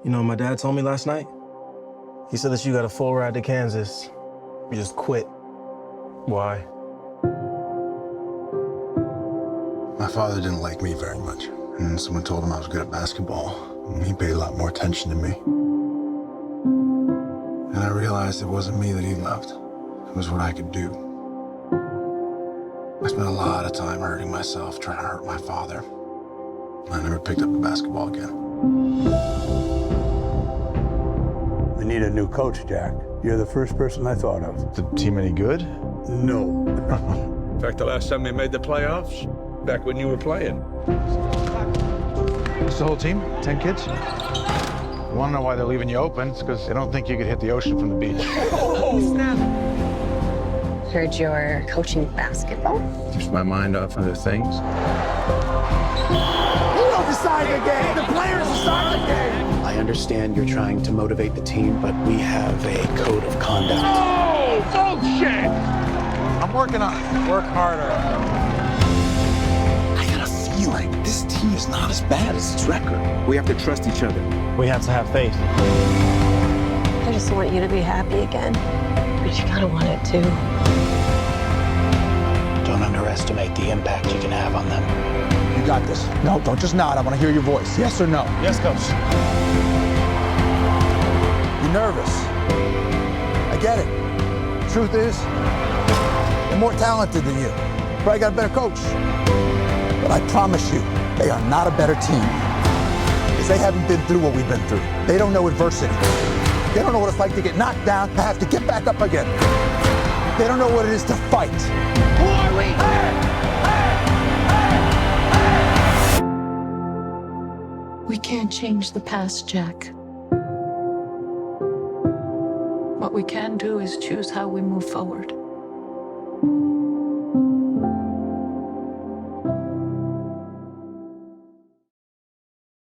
You know what my dad told me last night? He said that you got a full ride to Kansas. You just quit. Why? My father didn't like me very much, and someone told him I was good at basketball, and he paid a lot more attention to me. And I realized it wasn't me that he loved. It was what I could do. I spent a lot of time hurting myself, trying to hurt my father. I never picked up a basketball again. We need a new coach, Jack. You're the first person I thought of. The team any good? No. In fact, the last time they made the playoffs, back when you were playing. It's the whole team? 10 kids? You want to know why they're leaving you open? It's because they don't think you could hit the ocean from the beach. Oh, snap. Heard you're coaching basketball. Keeps my mind off other things. You don't decide the game. The players decide the game. I understand you're trying to motivate the team, but we have a code of conduct. Oh, bullshit! I'm working on it. Work harder. I got a feeling this team is not as bad as its record. We have to trust each other. We have to have faith. I just want you to be happy again. But you kind of want it too. Don't underestimate the impact you can have on them. You got this. No, don't just nod. I want to hear your voice. Yes or no? Yes, Coach. You're nervous. I get it. Truth is, they're more talented than you. Probably got a better coach. But I promise you, they are not a better team. Because they haven't been through what we've been through. They don't know adversity. They don't know what it's like to get knocked down, to have to get back up again. They don't know what it is to fight. Who are we? We can't change the past, Jack. What we can do is choose how we move forward.